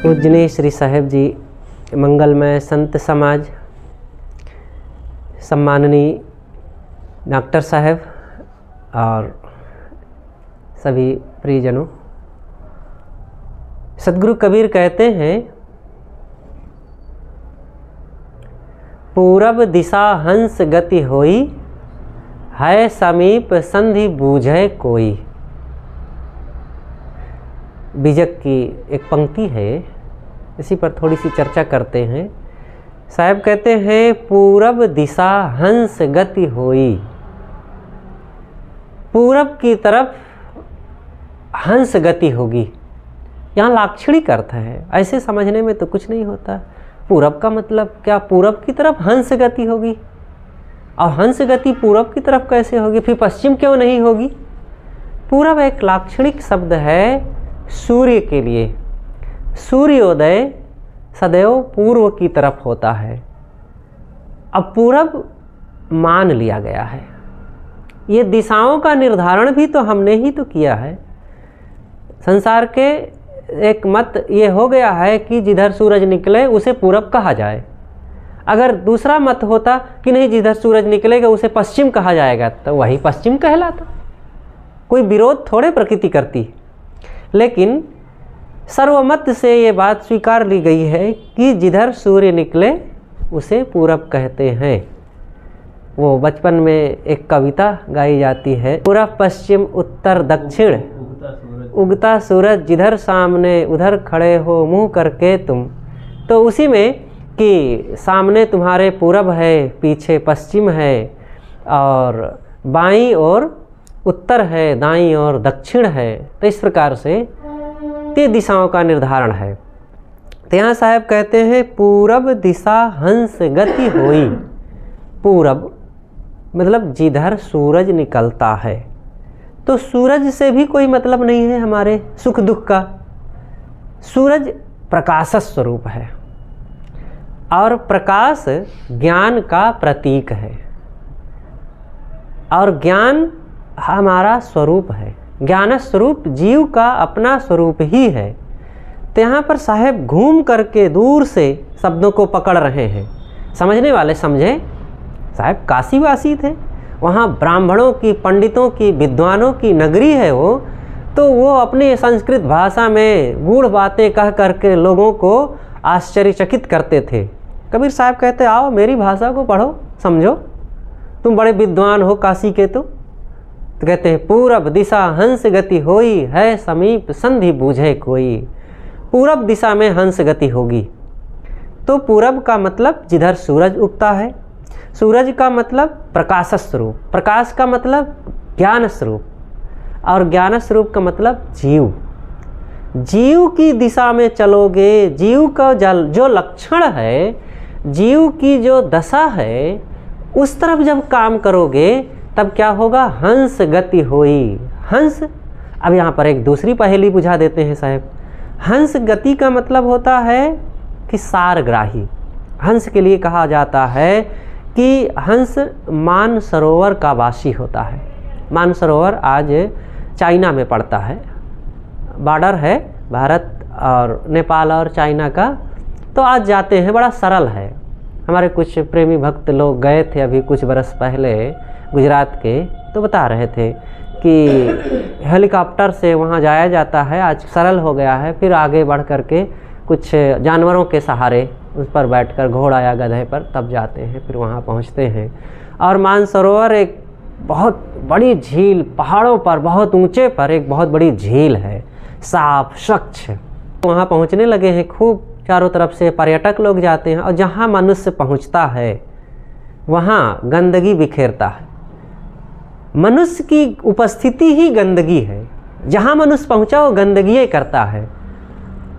पूजनीय श्री साहेब जी, मंगलमय संत समाज, सम्माननीय डॉक्टर साहब और सभी प्रियजनों, सद्गुरु कबीर कहते हैं, पूरब दिशा हंस गति होई, है समीप संधि बूझे कोई। बीजक की एक पंक्ति है, इसी पर थोड़ी सी चर्चा करते हैं। साहब कहते हैं, पूरब दिशा हंस गति होई। पूरब की तरफ हंस गति होगी। यहाँ लाक्षणिक अर्थ है, ऐसे समझने में तो कुछ नहीं होता। पूरब का मतलब क्या? पूरब की तरफ हंस गति होगी, और हंस गति पूरब की तरफ कैसे होगी? फिर पश्चिम क्यों नहीं होगी? पूरब एक लाक्षणिक शब्द है सूर्य के लिए। सूर्योदय सदैव पूर्व की तरफ होता है। अब पूरब मान लिया गया है। ये दिशाओं का निर्धारण भी तो हमने ही तो किया है। संसार के एक मत ये हो गया है कि जिधर सूरज निकले उसे पूरब कहा जाए। अगर दूसरा मत होता कि नहीं, जिधर सूरज निकलेगा उसे पश्चिम कहा जाएगा, तो वही पश्चिम कहलाता। कोई विरोध थोड़े प्रकृति करती। लेकिन सर्वमत से ये बात स्वीकार ली गई है कि जिधर सूर्य निकले उसे पूरब कहते हैं। वो बचपन में एक कविता गाई जाती है, पूरब पश्चिम उत्तर दक्षिण, उगता सूरज जिधर सामने उधर खड़े हो मुंह करके तुम। तो उसी में कि सामने तुम्हारे पूरब है, पीछे पश्चिम है, और बाईं ओर उत्तर है, दाईं ओर दक्षिण है। तो इस प्रकार से ये दिशाओं का निर्धारण है। तो यहाँ साहब कहते हैं, पूरब दिशा हंस गति होई। पूरब मतलब जिधर सूरज निकलता है। तो सूरज से भी कोई मतलब नहीं है हमारे सुख दुख का। सूरज प्रकाश स्वरूप है, और प्रकाश ज्ञान का प्रतीक है, और ज्ञान हमारा स्वरूप है। ज्ञान स्वरूप जीव का अपना स्वरूप ही है। तो यहाँ पर साहेब घूम करके दूर से शब्दों को पकड़ रहे हैं। समझने वाले समझे। साहेब काशीवासी थे, वहाँ ब्राह्मणों की, पंडितों की, विद्वानों की नगरी है वो। तो वो अपनी संस्कृत भाषा में गूढ़ बातें कह करके लोगों को आश्चर्यचकित करते थे। कबीर साहब कहते, आओ मेरी भाषा को पढ़ो, समझो, तुम बड़े विद्वान हो काशी के। तो कहते हैं, पूरब दिशा हंस गति होई, है समीप संधि बूझे कोई। पूरब दिशा में हंस गति होगी। तो पूरब का मतलब जिधर सूरज उगता है। सूरज का मतलब प्रकाश स्वरूप, प्रकाश का मतलब ज्ञान स्वरूप, और ज्ञान स्वरूप का मतलब जीव। जीव की दिशा में चलोगे, जीव का जो लक्षण है, जीव की जो दशा है, उस तरफ जब काम करोगे तब क्या होगा? हंस गति होई। हंस, अब यहाँ पर एक दूसरी पहेली बुझा देते हैं साहब। हंस गति का मतलब होता है कि सारग्राही। हंस के लिए कहा जाता है कि हंस मानसरोवर का वासी होता है। मानसरोवर आज चाइना में पड़ता है, बॉर्डर है भारत और नेपाल और चाइना का। तो आज जाते हैं, बड़ा सरल है। हमारे कुछ प्रेमी भक्त लोग गए थे अभी कुछ बरस पहले गुजरात के, तो बता रहे थे कि हेलीकॉप्टर से वहाँ जाया जाता है, आज सरल हो गया है। फिर आगे बढ़ कर के कुछ जानवरों के सहारे उस पर बैठकर, घोड़ा या गधे पर, तब जाते हैं, फिर वहाँ पहुँचते हैं। और मानसरोवर एक बहुत बड़ी झील, पहाड़ों पर बहुत ऊंचे पर एक बहुत बड़ी झील है, साफ स्वच्छ। वहाँ पहुँचने लगे हैं, खूब चारों तरफ से पर्यटक लोग जाते हैं। और जहाँ मनुष्य पहुँचता है वहाँ गंदगी बिखेरता है। मनुष्य की उपस्थिति ही गंदगी है। जहाँ मनुष्य पहुँचा वो गंदगी करता है।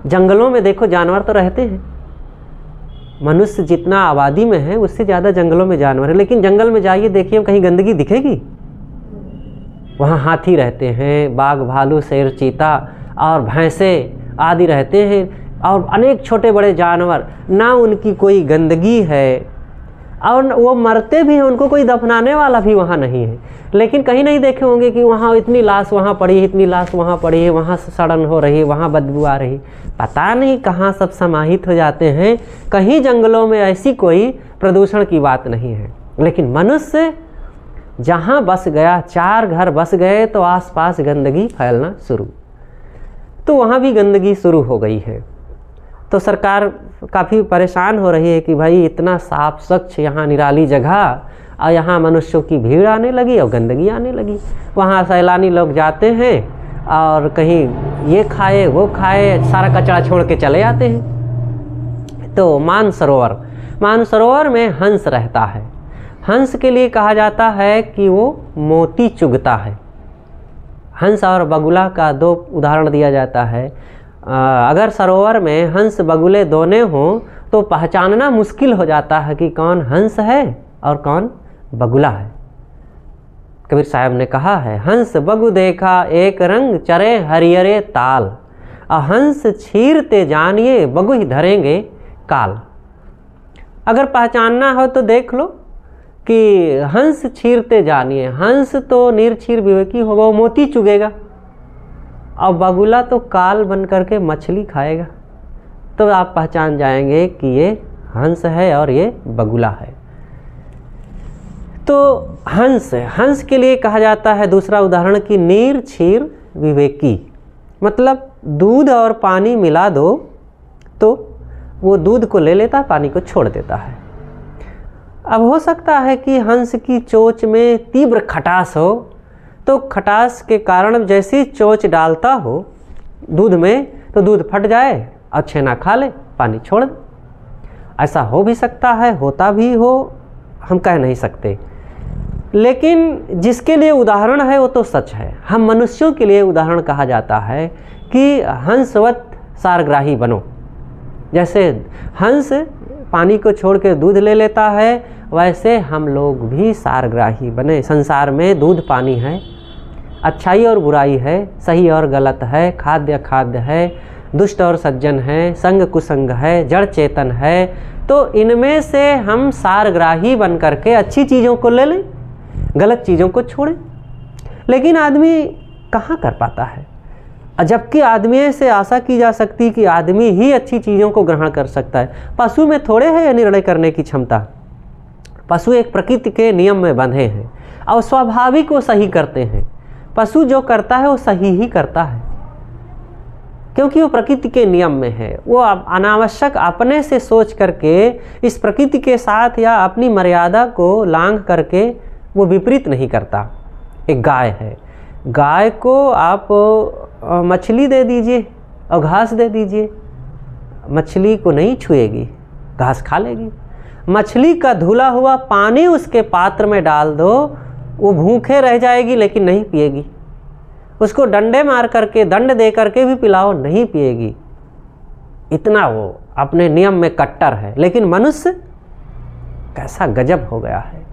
जंगलों में देखो जानवर तो रहते हैं, मनुष्य जितना आबादी में है उससे ज़्यादा जंगलों में जानवर है। लेकिन जंगल में जाइए, देखिए कहीं गंदगी दिखेगी? वहाँ हाथी रहते हैं, बाघ, भालू, शेर, चीता और भैंसे आदि रहते हैं, और अनेक छोटे बड़े जानवर। ना उनकी कोई गंदगी है और वो मरते भी हैं, उनको कोई दफनाने वाला भी वहाँ नहीं है। लेकिन कहीं नहीं देखे होंगे कि वहाँ इतनी लाश वहाँ पड़ी है, इतनी लाश वहाँ पड़ी है, वहाँ सड़न हो रही है, वहाँ बदबू आ रही, पता नहीं कहाँ सब समाहित हो जाते हैं। कहीं जंगलों में ऐसी कोई प्रदूषण की बात नहीं है। लेकिन मनुष्य जहाँ बस गया, 4 घर बस गए तो आसपास गंदगी फैलना शुरू, तो वहाँ भी गंदगी शुरू हो गई है। तो सरकार काफ़ी परेशान हो रही है कि भाई इतना साफ स्वच्छ यहाँ निराली जगह, और यहाँ मनुष्यों की भीड़ आने लगी और गंदगी आने लगी। वहाँ सैलानी लोग जाते हैं और कहीं ये खाए वो खाए, सारा कचरा छोड़ के चले आते हैं। तो मानसरोवर में हंस रहता है। हंस के लिए कहा जाता है कि वो मोती चुगता है। हंस और बगुला का 2 उदाहरण दिया जाता है। अगर सरोवर में हंस बगुले दोनों हों तो पहचानना मुश्किल हो जाता है कि कौन हंस है और कौन बगुला है। कबीर साहब ने कहा है, हंस बगु देखा एक रंग, चरे हरियरे ताल, हंस छीरते जानिए बगु ही धरेंगे काल। अगर पहचानना हो तो देख लो कि हंस छीरते जानिए, हंस तो निर्छीर विवेकी होगा, वो मोती चुगेगा, और बगुला तो काल बन करके मछली खाएगा। तो आप पहचान जाएंगे कि ये हंस है और ये बगुला है। तो हंस के लिए कहा जाता है दूसरा उदाहरण कि नीर क्षीर विवेकी, मतलब दूध और पानी मिला दो तो वो दूध को ले लेता, पानी को छोड़ देता है। अब हो सकता है कि हंस की चोंच में तीव्र खटास हो, तो खटास के कारण जैसी चोंच डालता हो दूध में तो दूध फट जाए और छेना खा ले, पानी छोड़ दे। ऐसा हो भी सकता है, होता भी हो, हम कह नहीं सकते। लेकिन जिसके लिए उदाहरण है वो तो सच है। हम मनुष्यों के लिए उदाहरण कहा जाता है कि हंसवत सारग्राही बनो। जैसे हंस पानी को छोड़ के दूध ले लेता है, वैसे हम लोग भी सारग्राही बने। संसार में दूध पानी है, अच्छाई और बुराई है, सही और गलत है, खाद्य अखाद्य है, दुष्ट और सज्जन है, संग कुसंग है, जड़ चेतन है। तो इनमें से हम सारग्राही बन करके अच्छी चीज़ों को ले लें, गलत चीज़ों को छोड़ें। लेकिन आदमी कहाँ कर पाता है, जबकि आदमी से आशा की जा सकती कि आदमी ही अच्छी चीज़ों को ग्रहण कर सकता है। पशु में थोड़े है ये निर्णय करने की क्षमता। पशु एक प्रकृति के नियम में बंधे हैं और स्वाभाविक वो सही करते हैं। पशु जो करता है वो सही ही करता है, क्योंकि वो प्रकृति के नियम में है। वो अनावश्यक अपने से सोच करके इस प्रकृति के साथ या अपनी मर्यादा को लांघ करके वो विपरीत नहीं करता। एक गाय है, गाय को आप मछली दे दीजिए और घास दे दीजिए, मछली को नहीं छुएगी, घास खा लेगी। मछली का धुला हुआ पानी उसके पात्र में डाल दो, वो भूखे रह जाएगी लेकिन नहीं पिएगी। उसको डंडे मार करके, दंड दे करके भी पिलाओ, नहीं पिएगी। इतना वो अपने नियम में कट्टर है। लेकिन मनुष्य कैसा गजब हो गया है,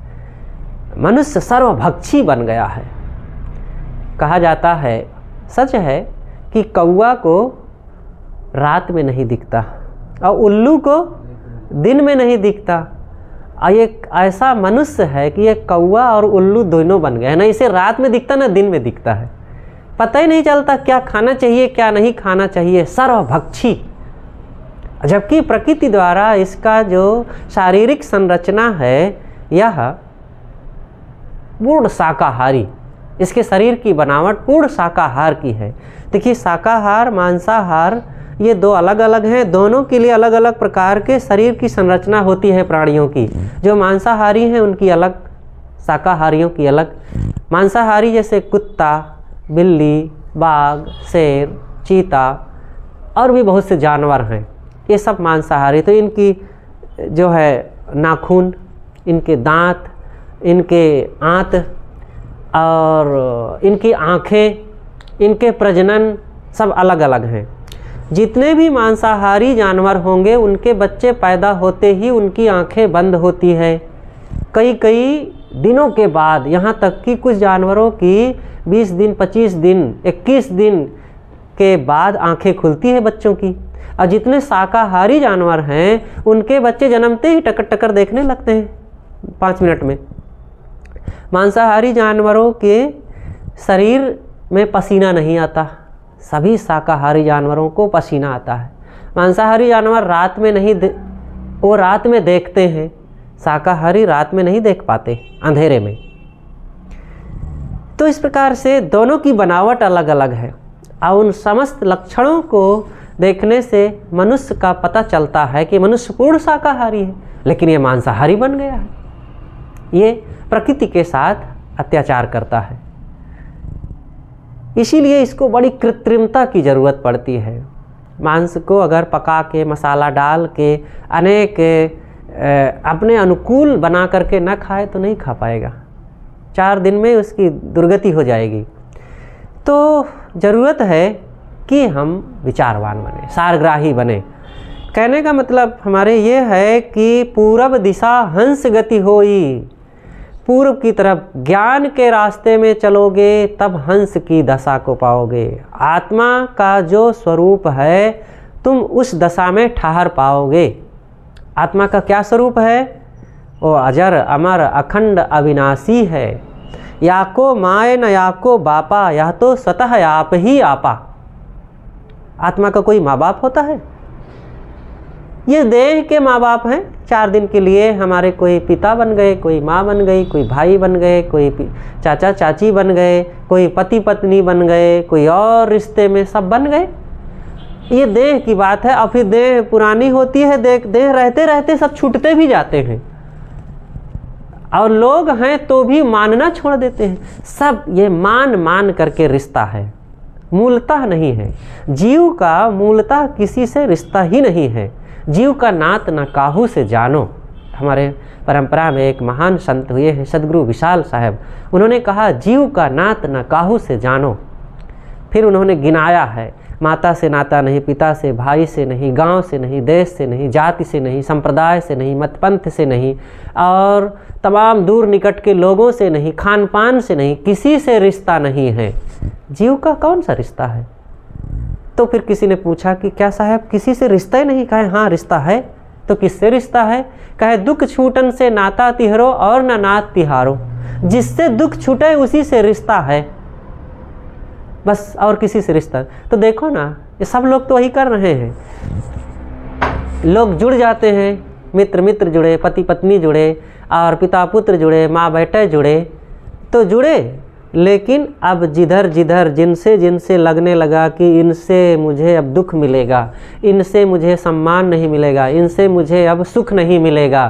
मनुष्य सर्वभक्षी बन गया है। कहा जाता है, सच है कि कौवा को रात में नहीं दिखता और उल्लू को दिन में नहीं दिखता। और ये ऐसा मनुष्य है कि ये कौवा और उल्लू दोनों बन गए हैं, ना इसे रात में दिखता ना दिन में दिखता है। पता ही नहीं चलता क्या खाना चाहिए क्या नहीं खाना चाहिए, सर्वभक्षी। जबकि प्रकृति द्वारा इसका जो शारीरिक संरचना है यह पूर्ण शाकाहारी, इसके शरीर की बनावट पूर्ण शाकाहार की है। देखिए, शाकाहार मांसाहार ये 2 अलग अलग हैं। दोनों के लिए अलग अलग प्रकार के शरीर की संरचना होती है प्राणियों की। जो मांसाहारी हैं उनकी अलग, शाकाहारियों की अलग। मांसाहारी जैसे कुत्ता, बिल्ली, बाघ, शेर, चीता और भी बहुत से जानवर हैं, ये सब मांसाहारी। तो इनकी जो है नाखून, इनके दांत, इनके आंत और इनकी आँखें, इनके प्रजनन सब अलग अलग हैं। जितने भी मांसाहारी जानवर होंगे उनके बच्चे पैदा होते ही उनकी आँखें बंद होती है। कई दिनों के बाद, यहाँ तक कि कुछ जानवरों की 20 दिन, 25 दिन, 21 दिन के बाद आँखें खुलती है बच्चों की। और जितने शाकाहारी जानवर हैं उनके बच्चे जन्मते ही टकर टकर देखने लगते हैं, 5 मिनट में। मांसाहारी जानवरों के शरीर में पसीना नहीं आता, सभी शाकाहारी जानवरों को पसीना आता है। मांसाहारी जानवर रात में नहीं वो रात में देखते हैं, शाकाहारी रात में नहीं देख पाते, अंधेरे में। तो इस प्रकार से दोनों की बनावट अलग अलग है और उन समस्त लक्षणों को देखने से मनुष्य का पता चलता है कि मनुष्य पूर्ण शाकाहारी है, लेकिन ये मांसाहारी बन गया है। ये प्रकृति के साथ अत्याचार करता है, इसीलिए इसको बड़ी कृत्रिमता की ज़रूरत पड़ती है। मांस को अगर पका के मसाला डाल के अनेक अपने अनुकूल बना करके न खाए तो नहीं खा पाएगा, 4 दिन में उसकी दुर्गति हो जाएगी। तो ज़रूरत है कि हम विचारवान बने, सारग्राही बने। कहने का मतलब हमारे ये है कि पूरब दिशा हंस गति होई, पूर्व की तरफ ज्ञान के रास्ते में चलोगे तब हंस की दशा को पाओगे। आत्मा का जो स्वरूप है तुम उस दशा में ठहर पाओगे। आत्मा का क्या स्वरूप है? वो अजर अमर अखंड अविनाशी है। याको माय न याको बापा, यह तो स्वतः आप ही आपा। आत्मा का कोई माँ बाप होता है? ये देह के माँ बाप हैं। 4 दिन के लिए हमारे कोई पिता बन गए, कोई माँ बन गई, कोई भाई बन गए, कोई चाचा चाची बन गए, कोई पति पत्नी बन गए, कोई और रिश्ते में सब बन गए। ये देह की बात है। और फिर देह पुरानी होती है, देह रहते रहते सब छूटते भी जाते हैं और लोग हैं तो भी मानना छोड़ देते हैं। सब ये मान करके रिश्ता है, मूलतः नहीं है। जीव का मूलतः किसी से रिश्ता ही नहीं है। जीव का नात न काहू से जानो। हमारे परंपरा में एक महान संत हुए हैं सदगुरु विशाल साहब, उन्होंने कहा जीव का नात न काहू से जानो। फिर उन्होंने गिनाया है, माता से नाता नहीं, पिता से, भाई से नहीं, गांव से नहीं, देश से नहीं, जाति से नहीं, संप्रदाय से नहीं, मतपंथ से नहीं, और तमाम दूर निकट के लोगों से नहीं, खान पान से नहीं, किसी से रिश्ता नहीं है। जीव का कौन सा रिश्ता है? तो फिर किसी ने पूछा कि क्या साहब किसी से रिश्ता ही नहीं? कहे हाँ रिश्ता है। तो किससे रिश्ता है? कहे दुख छूटन से नाता तिहरो और न नात तिहारो। जिससे दुख छूटे उसी से रिश्ता है, बस, और किसी से रिश्ता। तो देखो ना, ये सब लोग तो वही कर रहे हैं। लोग जुड़ जाते हैं, मित्र जुड़े, पति पत्नी जुड़े, और पिता पुत्र जुड़े, माँ बेटे जुड़े, तो जुड़े, लेकिन अब जिधर जिनसे लगने लगा कि इनसे मुझे अब दुख मिलेगा, इनसे मुझे सम्मान नहीं मिलेगा, इनसे मुझे अब सुख नहीं मिलेगा,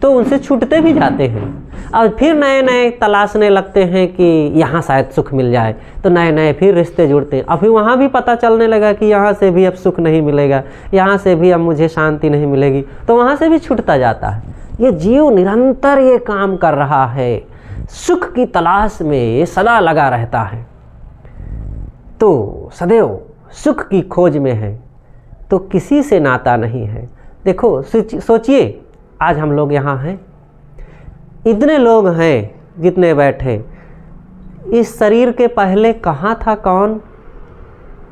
तो उनसे छूटते भी जाते हैं और फिर नए तलाशने लगते हैं कि यहाँ शायद सुख मिल जाए। तो नए फिर रिश्ते जुड़ते हैं और फिर वहाँ भी पता चलने लगा कि यहाँ से भी अब सुख नहीं मिलेगा, यहाँ से भी अब मुझे शांति नहीं मिलेगी, तो वहाँ से भी छूटता जाता है। ये जीव निरंतर ये काम कर रहा है, सुख की तलाश में सदा लगा रहता है, तो सदैव सुख की खोज में है, तो किसी से नाता नहीं है। देखो सोचिए, आज हम लोग यहाँ हैं, इतने लोग हैं जितने बैठे, इस शरीर के पहले कहाँ था कौन?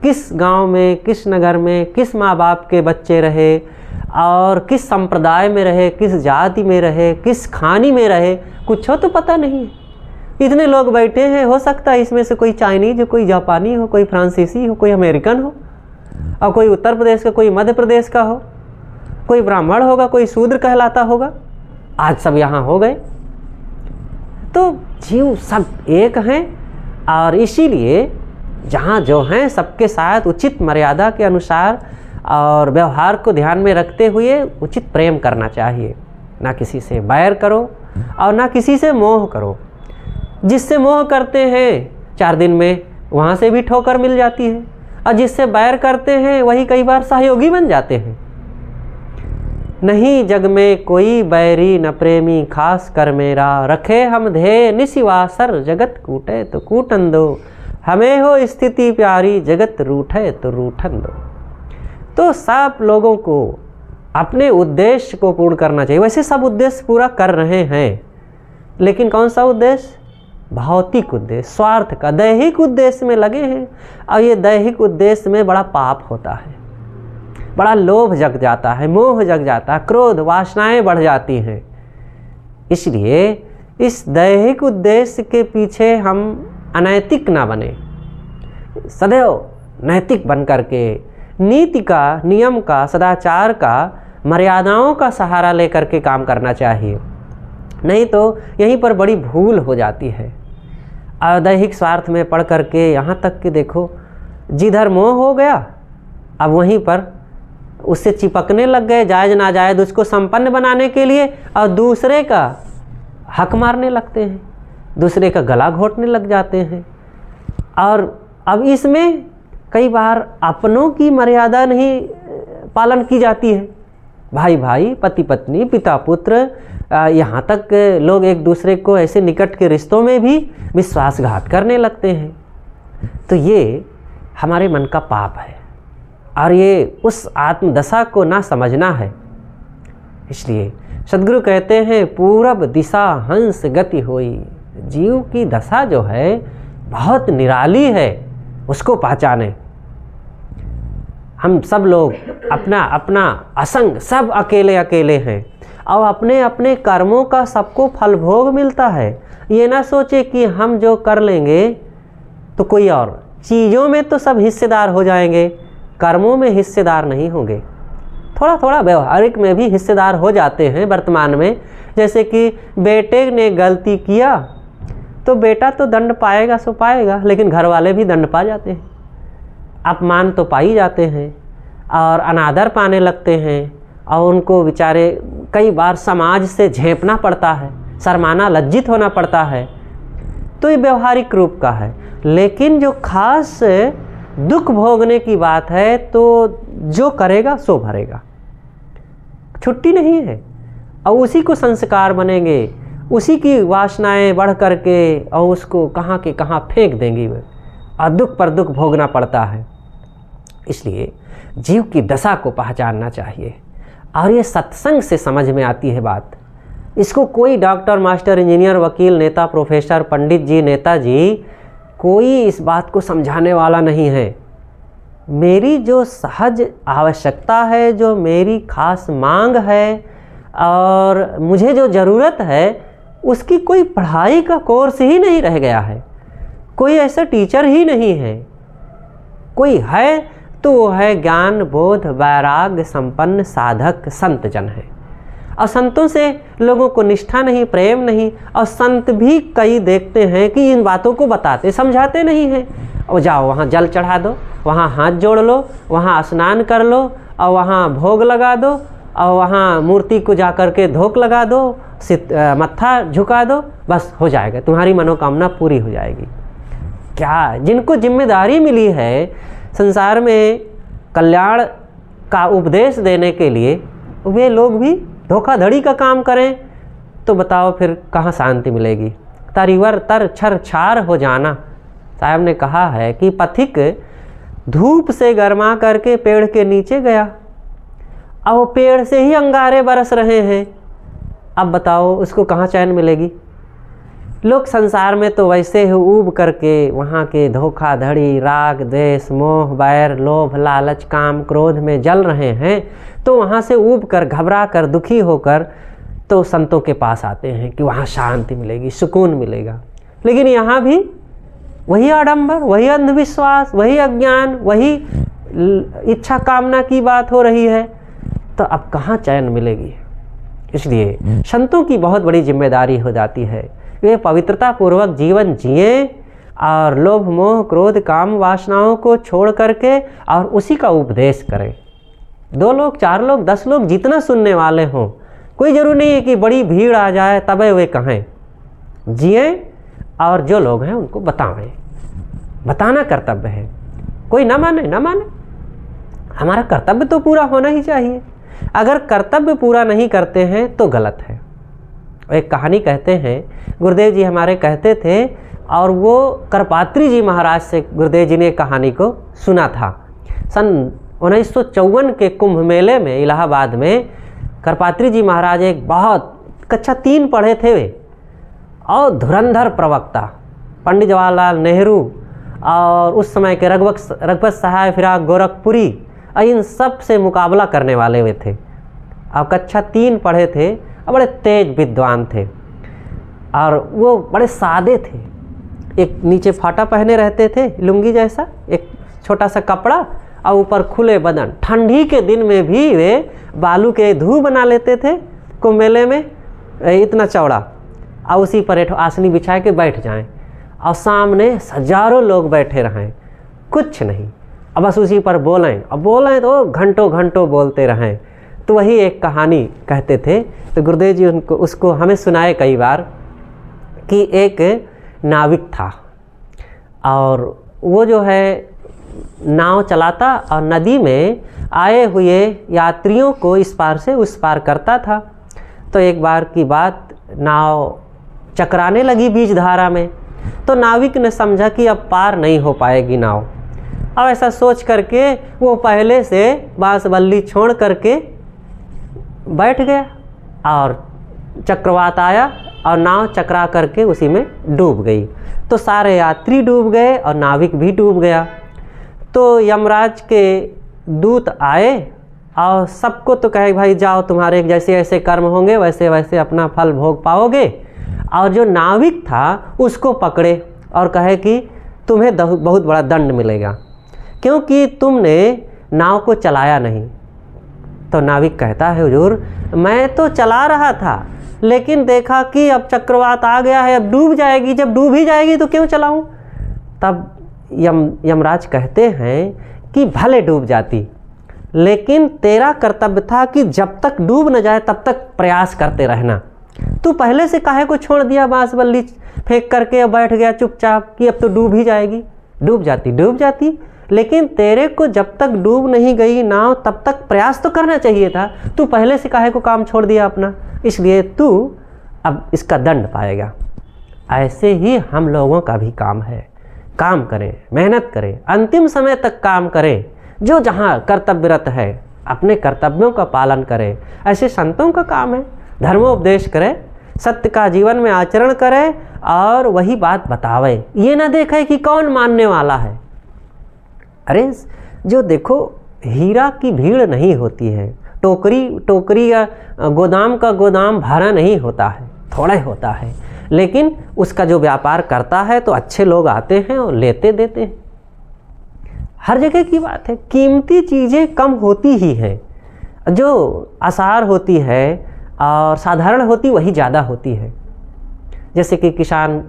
किस गांव में, किस नगर में, किस माँ बाप के बच्चे रहे और किस संप्रदाय में रहे, किस जाति में रहे, किस खानी में रहे, कुछ हो तो पता नहीं। इतने लोग बैठे हैं, हो सकता है इसमें से कोई चाइनीज हो, कोई जापानी हो, कोई फ्रांसीसी हो, कोई अमेरिकन हो, और कोई उत्तर प्रदेश का, कोई मध्य प्रदेश का हो, कोई ब्राह्मण होगा, कोई शूद्र कहलाता होगा। आज सब यहाँ हो गए, तो जीव सब एक हैं और इसीलिए जहाँ जो हैं सबके साथ उचित मर्यादा के अनुसार और व्यवहार को ध्यान में रखते हुए उचित प्रेम करना चाहिए। ना किसी से बैर करो और ना किसी से मोह करो। जिससे मोह करते हैं 4 दिन में वहाँ से भी ठोकर मिल जाती है, और जिससे बैर करते हैं वही कई बार सहयोगी बन जाते हैं। नहीं जग में कोई बैरी न प्रेमी खास कर मेरा, रखे हम ध्येय निशिवासर जगत कूटे तो कूटन दो, हमें हो स्थिति प्यारी जगत रूठे तो रूठन दो। तो सब लोगों को अपने उद्देश्य को पूर्ण करना चाहिए। वैसे सब उद्देश्य पूरा कर रहे हैं, लेकिन कौन सा उद्देश्य? भौतिक उद्देश्य, स्वार्थ का, दैहिक उद्देश्य में लगे हैं। और ये दैहिक उद्देश्य में बड़ा पाप होता है, बड़ा लोभ जग जाता है, मोह जग जाता है, क्रोध वासनाएं बढ़ जाती हैं। इसलिए इस दैहिक उद्देश्य के पीछे हम अनैतिक ना बने, सदैव नैतिक बन करके नीति का, नियम का, सदाचार का, मर्यादाओं का सहारा लेकर के काम करना चाहिए। नहीं तो यहीं पर बड़ी भूल हो जाती है। दैहिक स्वार्थ में पढ़ करके यहाँ तक कि देखो, जिधर मोह हो गया अब वहीं पर उससे चिपकने लग गए, जायज़ नाजायज़ उसको संपन्न बनाने के लिए, और दूसरे का हक मारने लगते हैं, दूसरे का गला घोटने लग जाते हैं। और अब इसमें कई बार अपनों की मर्यादा नहीं पालन की जाती है। भाई भाई, पति पत्नी, पिता पुत्र, यहाँ तक लोग एक दूसरे को ऐसे निकट के रिश्तों में भी विश्वासघात करने लगते हैं। तो ये हमारे मन का पाप है और ये उस आत्मदशा को ना समझना है। इसलिए सद्गुरु कहते हैं, पूरब दिशा हंस गति होई। जीव की दशा जो है बहुत निराली है, उसको पहचाने। हम सब लोग अपना अपना असंग, सब अकेले अकेले हैं और अपने अपने कर्मों का सबको फल भोग मिलता है। ये ना सोचे कि हम जो कर लेंगे तो कोई और, चीज़ों में तो सब हिस्सेदार हो जाएंगे, कर्मों में हिस्सेदार नहीं होंगे। थोड़ा थोड़ा व्यवहारिक में भी हिस्सेदार हो जाते हैं वर्तमान में। जैसे कि बेटे ने गलती किया तो बेटा तो दंड पाएगा सो पाएगा, लेकिन घर वाले भी दंड पा जाते हैं, अपमान तो पा ही जाते हैं और अनादर पाने लगते हैं और उनको बेचारे कई बार समाज से झेपना पड़ता है, शर्माना, लज्जित होना पड़ता है। तो ये व्यवहारिक रूप का है। लेकिन जो खास दुख भोगने की बात है तो जो करेगा सो भरेगा, छुट्टी नहीं है। और उसी को संस्कार बनेंगे, उसी की वासनाएं बढ़ करके और उसको कहाँ के कहाँ फेंक देंगी और दुख पर दुख भोगना पड़ता है। इसलिए जीव की दशा को पहचानना चाहिए और ये सत्संग से समझ में आती है बात। इसको कोई डॉक्टर, मास्टर, इंजीनियर, वकील, नेता, प्रोफेसर, पंडित जी, नेताजी, कोई इस बात को समझाने वाला नहीं है। मेरी जो सहज आवश्यकता है, जो मेरी खास मांग है और मुझे जो ज़रूरत है, उसकी कोई पढ़ाई का कोर्स ही नहीं रह गया है, कोई ऐसा टीचर ही नहीं है। कोई है तो वो है ज्ञान, बोध, वैराग्य संपन्न साधक संत जन है। और संतों से लोगों को निष्ठा नहीं, प्रेम नहीं। और संत भी कई देखते हैं कि इन बातों को बताते समझाते नहीं हैं। और जाओ वहाँ जल चढ़ा दो, वहाँ हाथ जोड़ लो, वहाँ स्नान कर लो और वहाँ भोग लगा दो और वहाँ मूर्ति को जा कर के धोक लगा दो, मत्था झुका दो, बस हो जाएगा, तुम्हारी मनोकामना पूरी हो जाएगी। क्या जिनको जिम्मेदारी मिली है संसार में कल्याण का उपदेश देने के लिए, वे लोग भी धोखाधड़ी का काम करें तो बताओ फिर कहाँ शांति मिलेगी। तरिवर तर छर छार हो जाना। साहब ने कहा है कि पथिक धूप से गर्मा करके पेड़ के नीचे गया, अब वो पेड़ से ही अंगारे बरस रहे हैं। अब बताओ उसको कहाँ चैन मिलेगी। लोग संसार में तो वैसे ही ऊब करके वहाँ के धोखाधड़ी, राग, द्वेष, मोह, बैर, लोभ, लालच, काम, क्रोध में जल रहे हैं। तो वहाँ से ऊब कर, घबरा कर, दुखी होकर तो संतों के पास आते हैं कि वहाँ शांति मिलेगी, सुकून मिलेगा। लेकिन यहाँ भी वही आडंबर, वही अंधविश्वास, वही अज्ञान, वही इच्छा कामना की बात हो रही है। तो अब कहाँ चैन मिलेगी। इसलिए संतों की बहुत बड़ी जिम्मेदारी हो जाती है, वे पवित्रता पूर्वक जीवन जिए और लोभ, मोह, क्रोध, काम, वासनाओं को छोड़ करके और उसी का उपदेश करें। 2 लोग, 4 लोग, 10 लोग, जितना सुनने वाले हों, कोई ज़रूरी नहीं है कि बड़ी भीड़ आ जाए तबे वे कहें। जिए और जो लोग हैं उनको बताएं, बताना कर्तव्य है। कोई ना माने ना माने, हमारा कर्तव्य तो पूरा होना ही चाहिए। अगर कर्तव्य पूरा नहीं करते हैं तो गलत है। एक कहानी कहते हैं, गुरुदेव जी हमारे कहते थे और वो करपात्री जी महाराज से गुरुदेव जी ने कहानी को सुना था। सन 1954 के कुंभ मेले में इलाहाबाद में करपात्री जी महाराज एक बहुत कक्षा 3 पढ़े थे वे और धुरंधर प्रवक्ता, पंडित जवाहरलाल नेहरू और उस समय के रघुपत सहाय फिराक गोरखपुरी, इन सब से मुकाबला करने वाले वे थे। और कक्षा 3 पढ़े थे और बड़े तेज विद्वान थे और वो बड़े सादे थे। एक नीचे फाटा पहने रहते थे, लुंगी जैसा एक छोटा सा कपड़ा, और ऊपर खुले बदन। ठंडी के दिन में भी वे बालू के धू बना लेते थे कुंभ मेले में, इतना चौड़ा, और उसी पर एक आसनी बिछा के बैठ जाएं और सामने हजारों लोग बैठे रहें, कुछ नहीं, अब बस उसी पर बोलें, और बोलें तो घंटों घंटों बोलते रहें। तो वही एक कहानी कहते थे, तो गुरुदेव जी उसको हमें सुनाए कई बार, कि एक नाविक था और वो जो है नाव चलाता और नदी में आए हुए यात्रियों को इस पार से उस पार करता था। तो एक बार की बात, नाव चकराने लगी बीच धारा में, तो नाविक ने समझा कि अब पार नहीं हो पाएगी नाव। अब ऐसा सोच करके वो पहले से बांस बल्ली छोड़ करके बैठ गया और चक्रवात आया और नाव चकरा करके उसी में डूब गई। तो सारे यात्री डूब गए और नाविक भी डूब गया। तो यमराज के दूत आए और सबको तो कहे भाई जाओ, तुम्हारे जैसे ऐसे कर्म होंगे वैसे वैसे अपना फल भोग पाओगे। और जो नाविक था उसको पकड़े और कहे कि तुम्हें बहुत बड़ा दंड मिलेगा क्योंकि तुमने नाव को चलाया नहीं। तो नाविक कहता है हुजूर मैं तो चला रहा था, लेकिन देखा कि अब चक्रवात आ गया है, अब डूब जाएगी, जब डूब ही जाएगी तो क्यों चलाऊं। तब यमराज कहते हैं कि भले डूब जाती, लेकिन तेरा कर्तव्य था कि जब तक डूब न जाए तब तक प्रयास करते रहना। तू पहले से काहे को छोड़ दिया बांस बल्ली फेंक करके और बैठ गया चुपचाप कि अब तो डूब ही जाएगी। डूब जाती, लेकिन तेरे को जब तक डूब नहीं गई नाव तब तक प्रयास तो करना चाहिए था। तू पहले से काहे को काम छोड़ दिया अपना, इसलिए तू अब इसका दंड पाएगा। ऐसे ही हम लोगों का भी काम है, काम करें, मेहनत करें, अंतिम समय तक काम करें, जो जहाँ कर्तव्यरत है अपने कर्तव्यों का पालन करें। ऐसे संतों का काम है, धर्मोपदेश करें, सत्य का जीवन में आचरण करें और वही बात बतावे। ये ना देखे कि कौन मानने वाला है। अरे जो देखो हीरा की भीड़ नहीं होती है, टोकरी या गोदाम का गोदाम भरा नहीं होता है, थोड़ा होता है, लेकिन उसका जो व्यापार करता है तो अच्छे लोग आते हैं और लेते देते हैं। हर जगह की बात है, कीमती चीज़ें कम होती ही हैं, जो आसार होती है और साधारण होती वही ज़्यादा होती है। जैसे कि किसान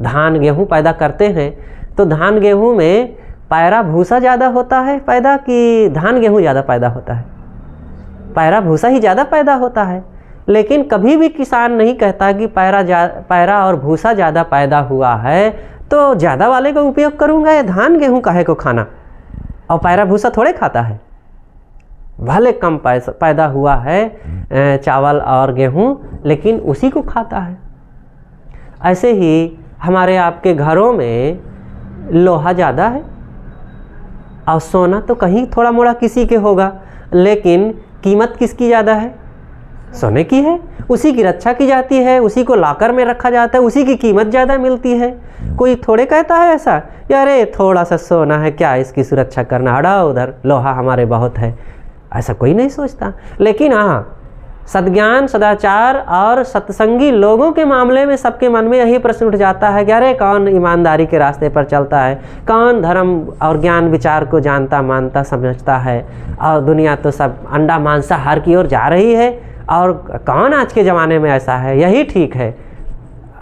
धान गेहूँ पैदा करते हैं तो धान गेहूँ में पैरा भूसा ज़्यादा होता है पैदा कि धान गेहूँ ज़्यादा पैदा होता है? पैरा भूसा ही ज़्यादा पैदा होता है। लेकिन कभी भी किसान नहीं कहता कि पैरा और भूसा ज़्यादा पैदा हुआ है तो ज़्यादा वाले का उपयोग करूँगा, या धान गेहूँ काहे को खाना, और पैरा भूसा थोड़े खाता है। भले कम पैदा हुआ है चावल और गेहूँ, लेकिन उसी को खाता है। ऐसे ही हमारे आपके घरों में लोहा ज़्यादा है और सोना तो कहीं थोड़ा मोड़ा किसी के होगा, लेकिन कीमत किसकी ज़्यादा है? सोने की है। उसी की रक्षा की जाती है, उसी को लाकर में रखा जाता है, उसी की कीमत ज़्यादा मिलती है। कोई थोड़े कहता है ऐसा, यारे थोड़ा सा सोना है क्या इसकी सुरक्षा करना, हटाओ उधर, लोहा हमारे बहुत है, ऐसा कोई नहीं सोचता। लेकिन हाँ, सद्ज्ञान, सदाचार और सत्संगी लोगों के मामले में सबके मन में यही प्रश्न उठ जाता है कि अरे कौन ईमानदारी के रास्ते पर चलता है, कौन धर्म और ज्ञान विचार को जानता मानता समझता है, और दुनिया तो सब अंडा मांसाहार की ओर जा रही है, और कौन आज के ज़माने में ऐसा है, यही ठीक है।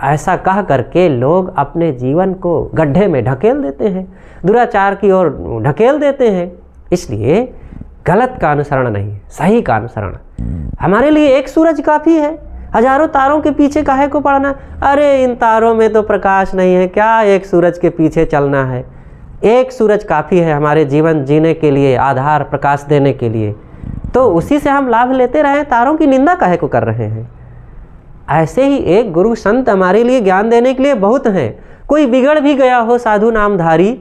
ऐसा कह करके लोग अपने जीवन को गड्ढे में ढकेल देते हैं, दुराचार की ओर ढकेल देते हैं। इसलिए गलत का अनुसरण नहीं, सही का अनुसरण। हमारे लिए एक सूरज काफ़ी है, हजारों तारों के पीछे काहे को पड़ना। अरे इन तारों में तो प्रकाश नहीं है, क्या एक सूरज के पीछे चलना है। एक सूरज काफ़ी है हमारे जीवन जीने के लिए, आधार प्रकाश देने के लिए, तो उसी से हम लाभ लेते रहें, तारों की निंदा काहे को कर रहे हैं। ऐसे ही एक गुरु संत हमारे लिए ज्ञान देने के लिए बहुत हैं। कोई बिगड़ भी गया हो साधु नामधारी,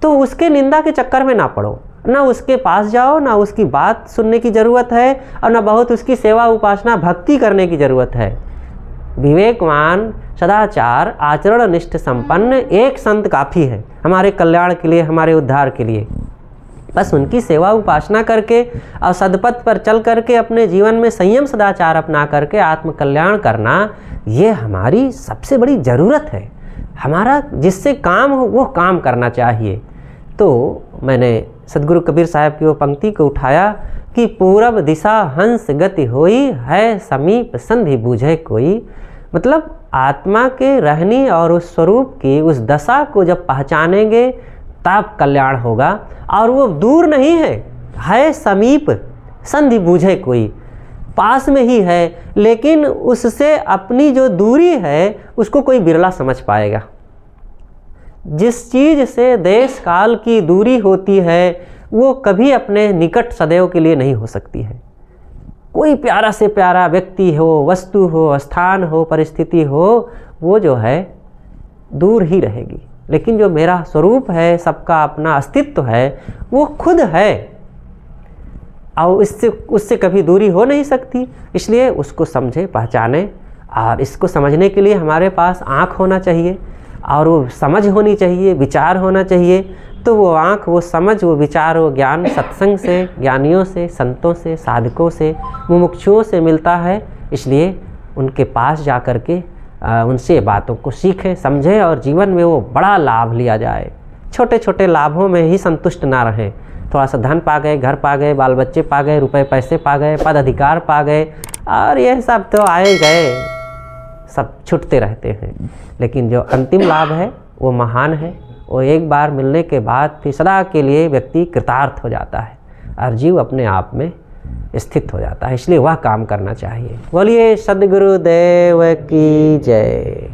तो उसके निंदा के चक्कर में ना पड़ो, ना उसके पास जाओ, ना उसकी बात सुनने की ज़रूरत है, और ना बहुत उसकी सेवा उपासना भक्ति करने की ज़रूरत है। विवेकवान, सदाचार, आचरण निष्ठ संपन्न एक संत काफ़ी है हमारे कल्याण के लिए, हमारे उद्धार के लिए। बस उनकी सेवा उपासना करके और सदपथ पर चल करके अपने जीवन में संयम सदाचार अपना करके आत्मकल्याण करना, ये हमारी सबसे बड़ी ज़रूरत है। हमारा जिससे काम हो वो काम करना चाहिए। तो मैंने सदगुरु कबीर साहब की वो पंक्ति को उठाया कि पूरब दिशा हंस गति होई, है समीप संधि बूझे कोई। मतलब आत्मा के रहनी और उस स्वरूप की उस दशा को जब पहचानेंगे तब कल्याण होगा। और वो दूर नहीं है समीप संधि बूझे कोई, पास में ही है, लेकिन उससे अपनी जो दूरी है उसको कोई बिरला समझ पाएगा। जिस चीज़ से देश काल की दूरी होती है वो कभी अपने निकट सदैव के लिए नहीं हो सकती है। कोई प्यारा से प्यारा व्यक्ति हो, वस्तु हो, स्थान हो, परिस्थिति हो, वो जो है दूर ही रहेगी। लेकिन जो मेरा स्वरूप है, सबका अपना अस्तित्व है, वो खुद है और उससे कभी दूरी हो नहीं सकती। इसलिए उसको समझे, पहचाने। और इसको समझने के लिए हमारे पास आँख होना चाहिए और वो समझ होनी चाहिए, विचार होना चाहिए। तो वो आँख, वो समझ, वो विचार, वो ज्ञान सत्संग से, ज्ञानियों से, संतों से, साधकों से, मुमुक्षुओं से मिलता है। इसलिए उनके पास जा कर के उनसे बातों को सीखें, समझें और जीवन में वो बड़ा लाभ लिया जाए। छोटे छोटे लाभों में ही संतुष्ट ना रहें। थोड़ा सा धन पा गए, घर पा गए, बाल बच्चे पा गए, रुपए पैसे पा गए, पद अधिकार पा गए, और ये सब तो आए गए, सब छूटते रहते हैं। लेकिन जो अंतिम लाभ है वो महान है। वो एक बार मिलने के बाद फिर सदा के लिए व्यक्ति कृतार्थ हो जाता है और जीव अपने आप में स्थित हो जाता है। इसलिए वह काम करना चाहिए। बोलिए सद्गुरुदेव की जय।